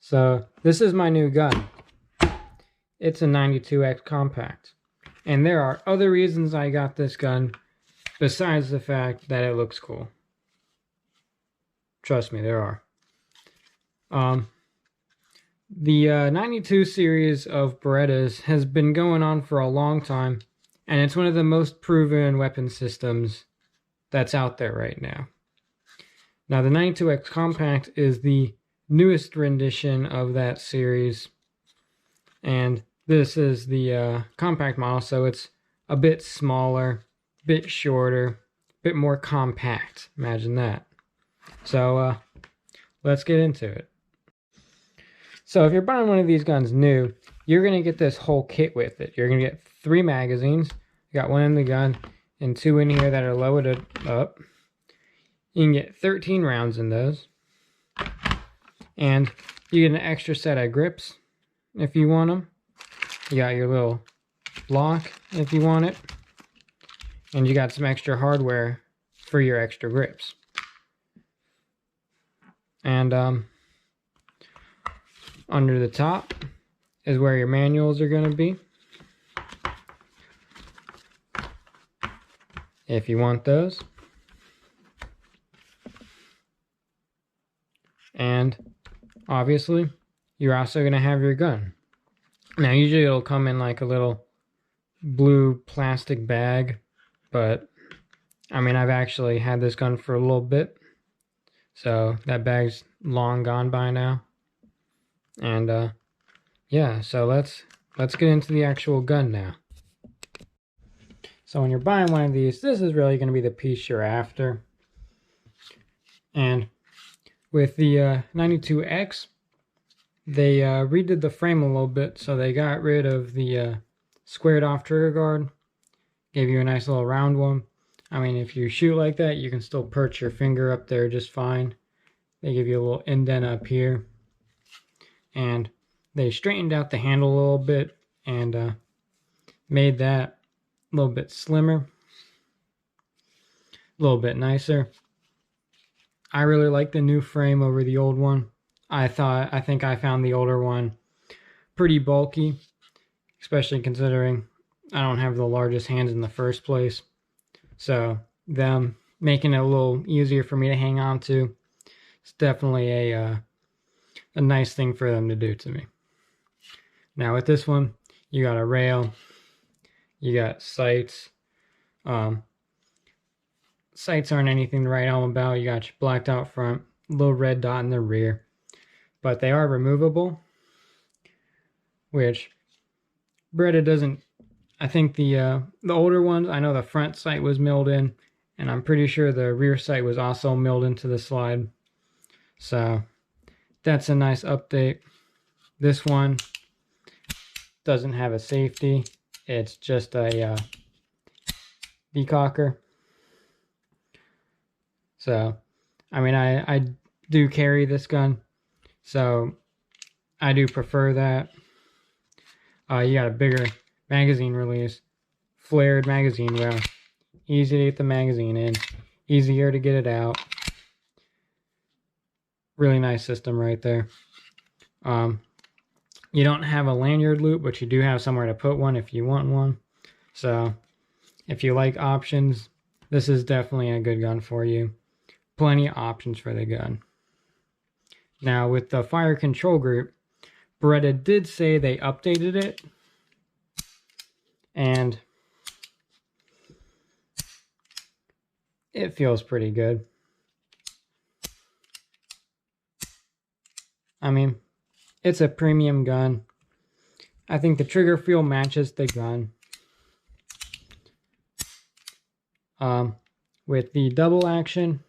So this is my new gun. It's a 92X compact. And there are other reasons I got this gun besides the fact that it looks cool. Trust me, there are. The 92 series of Berettas has been going on for a long time, and it's one of the most proven weapon systems that's out there right now. Now, the 92X Compact is the newest rendition of that series, and this is the compact model, so it's a bit smaller, a bit shorter, a bit more compact. Imagine that. So, let's get into it. So if you're buying one of these guns new, you're going to get this whole kit with it. You're going to get 3 magazines. You got one in the gun and 2 in here that are loaded up. You can get 13 rounds in those. And you get an extra set of grips if you want them. You got your little block if you want it. And you got some extra hardware for your extra grips. And under the top is where your manuals are going to be, if you want those. And obviously, you're also going to have your gun. Now, usually it'll come in like a little blue plastic bag, but I mean, I've actually had this gun for a little bit, so that bag's long gone by now. And yeah, so let's get into the actual gun now. So when you're buying one of these, this is really going to be the piece you're after. And with the 92X, they redid the frame a little bit, so they got rid of the squared off trigger guard, gave you a nice little round one. I mean, if you shoot like that, you can still perch your finger up there just fine. They give you a little indent up here. And they straightened out the handle a little bit and made that a little bit slimmer, a little bit nicer. I really like the new frame over the old one. I think I found the older one pretty bulky, especially considering I don't have the largest hands in the first place. So them making it a little easier for me to hang on to, it's definitely a nice thing for them to do to me. Now with this one, you got a rail, you got sights. Sights aren't anything to write home about. You got your blacked out front, little red dot in the rear, but they are removable, which Beretta doesn't. I think the older ones, I know the front sight was milled in, and I'm pretty sure the rear sight was also milled into the slide. So that's a nice update. This one doesn't have a safety. It's just a decocker. So, I mean, I do carry this gun, so I do prefer that. You got a bigger magazine release, flared magazine well. Easy to get the magazine in, easier to get it out. Really nice system right there. You don't have a lanyard loop, but you do have somewhere to put one if you want one. So if you like options, this is definitely a good gun for you. Plenty of options for the gun. Now with the fire control group, Beretta did say they updated it. And it feels pretty good. I mean, it's a premium gun. I think the trigger feel matches the gun. With the double action,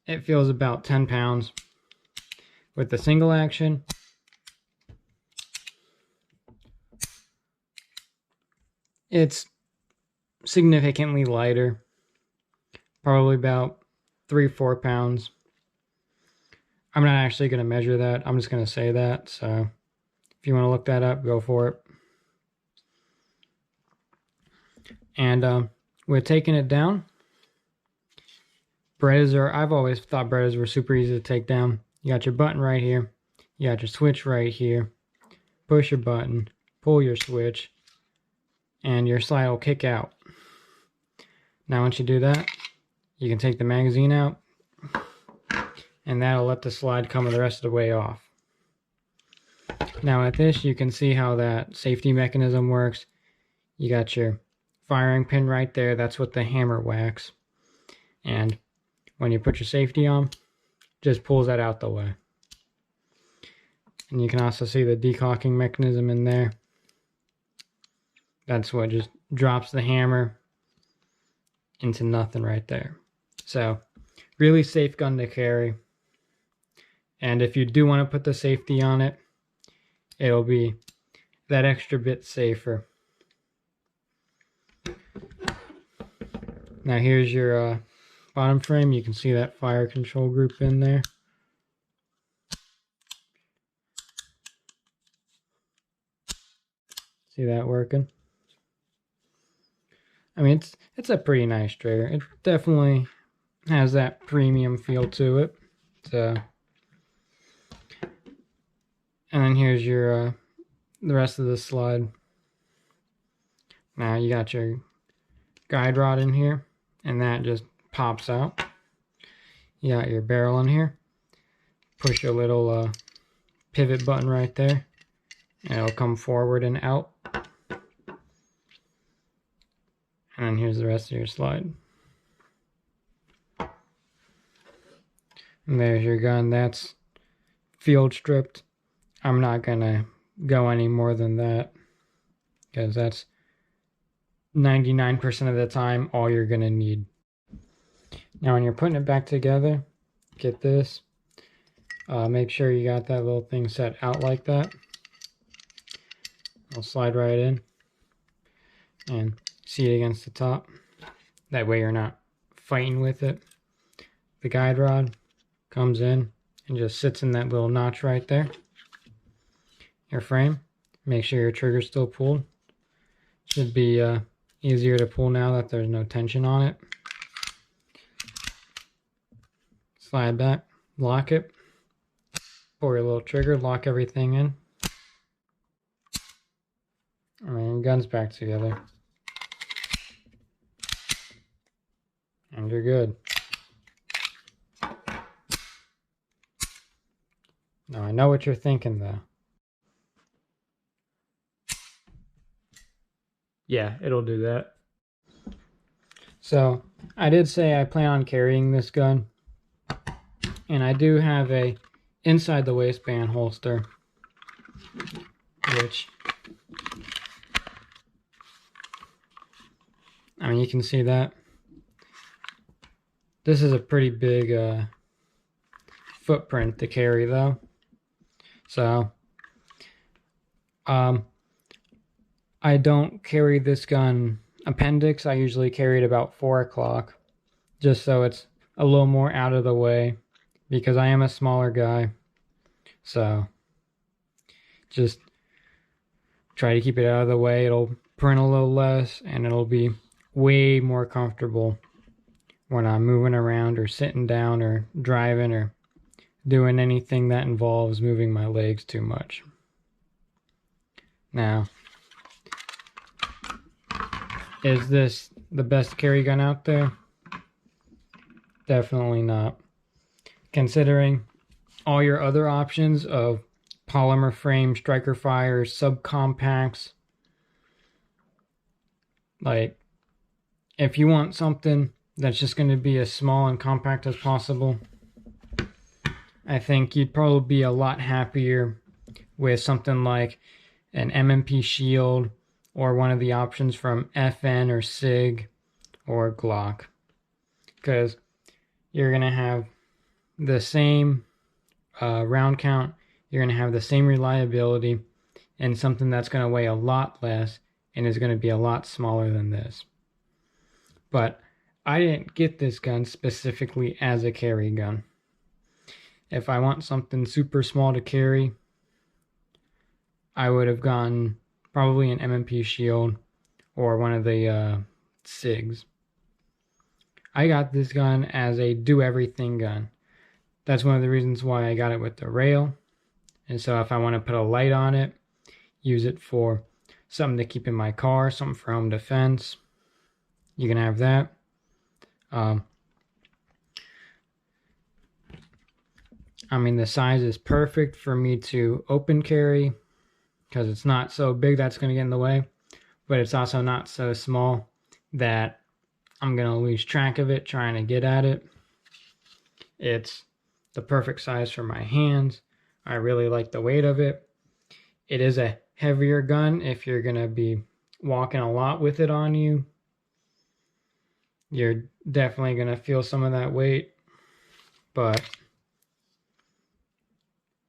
it feels about 10 pounds. With the single action, it's significantly lighter. Probably about 3-4 pounds. I'm not actually going to measure that. I'm just going to say that. So if you want to look that up, go for it. And with taking it down, I've always thought Berettas were super easy to take down. You got your button right here. You got your switch right here. Push your button, pull your switch, and your slide will kick out. Now once you do that, you can take the magazine out, and that'll let the slide come the rest of the way off. Now at this, you can see how that safety mechanism works. You got your firing pin right there. That's what the hammer whacks. And when you put your safety on, just pulls that out the way. And you can also see the decocking mechanism in there. That's what just drops the hammer into nothing right there. So, really safe gun to carry. And if you do want to put the safety on it, it'll be that extra bit safer. Now here's your bottom frame. You can see that fire control group in there. See that working? I mean, it's a pretty nice trigger. It definitely has that premium feel to it. So, and then here's your the rest of the slide. Now you got your guide rod in here, and that just pops out. You got your barrel in here. Push your little pivot button right there, and it'll come forward and out. And then here's the rest of your slide. And there's your gun. That's field stripped. I'm not gonna go any more than that, because that's 99% of the time all you're gonna need. Now when you're putting it back together, get this. Make sure you got that little thing set out like that. I'll slide right in and see it against the top. That way you're not fighting with it. The guide rod comes in and just sits in that little notch right there. Your frame, make sure your trigger's still pulled. Should be easier to pull now that there's no tension on it. Slide back, lock it, pull your little trigger, lock everything in. And then your gun's back together. And you're good. Now I know what you're thinking though. Yeah, it'll do that. So, I did say I plan on carrying this gun. And I do have a inside the waistband holster, which, I mean, you can see that. This is a pretty big footprint to carry though. So, I don't carry this gun appendix. I usually carry it about 4 o'clock, just so it's a little more out of the way, because I am a smaller guy. So, just try to keep it out of the way. It'll print a little less, and it'll be way more comfortable when I'm moving around or sitting down or driving or doing anything that involves moving my legs too much. Now, is this the best carry gun out there? Definitely not. Considering all your other options of polymer frame, striker fire, subcompacts, like, if you want something that's just going to be as small and compact as possible, I think you'd probably be a lot happier with something like an M&P Shield, or one of the options from FN or SIG or Glock, because you're going to have the same round count, you're going to have the same reliability, and something that's going to weigh a lot less and is going to be a lot smaller than this. But I didn't get this gun specifically as a carry gun. If I want something super small to carry, I would have gone probably an M&P Shield or one of the SIGs. I got this gun as a do-everything gun. That's one of the reasons why I got it with the rail. And so if I want to put a light on it, use it for something to keep in my car, something for home defense, you can have that. I mean, the size is perfect for me to open carry because it's not so big that's going to get in the way, but it's also not so small that I'm going to lose track of it trying to get at it. It's the perfect size for my hands. I really like the weight of it. It is a heavier gun if you're going to be walking a lot with it on you. You're definitely going to feel some of that weight, but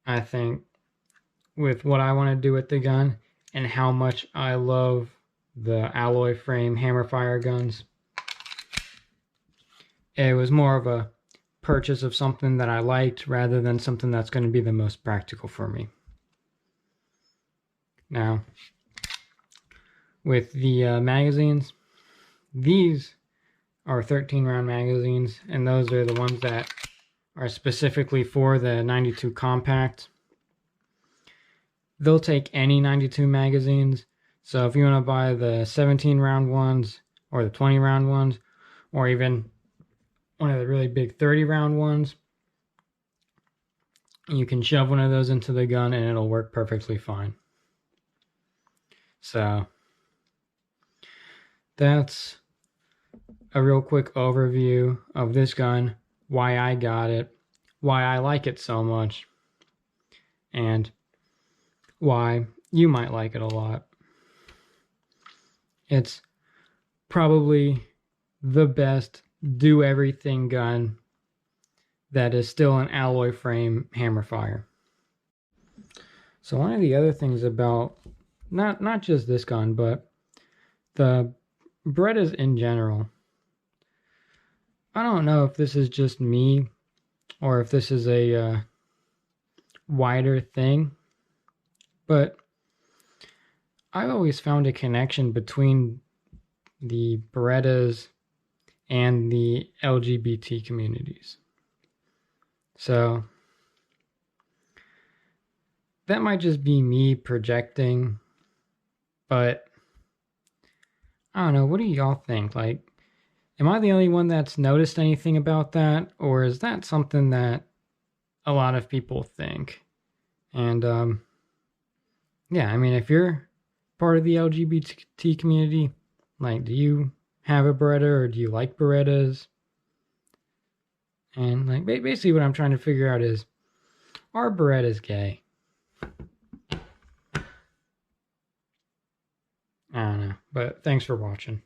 I think with what I want to do with the gun and how much I love the alloy frame hammerfire guns, it was more of a purchase of something that I liked rather than something that's going to be the most practical for me. Now, with the magazines, these are 13 round magazines, and those are the ones that are specifically for the 92 compact. They'll take any 92 magazines. So if you want to buy the 17 round ones or the 20 round ones, or even one of the really big 30 round ones, you can shove one of those into the gun and it'll work perfectly fine. So that's a real quick overview of this gun, why I got it, why I like it so much, and why you might like it a lot. It's probably the best do-everything gun that is still an alloy frame hammerfire. So one of the other things about not just this gun, but the Berettas in general, I don't know if this is just me or if this is a wider thing, but I've always found a connection between the Berettas and the LGBT communities. So that might just be me projecting, but I don't know. What do y'all think? Like, am I the only one that's noticed anything about that? Or is that something that a lot of people think? And, yeah, I mean, if you're part of the LGBT community, like, do you have a Beretta or do you like Berettas? And, like, basically what I'm trying to figure out is, are Berettas gay? I don't know, but thanks for watching.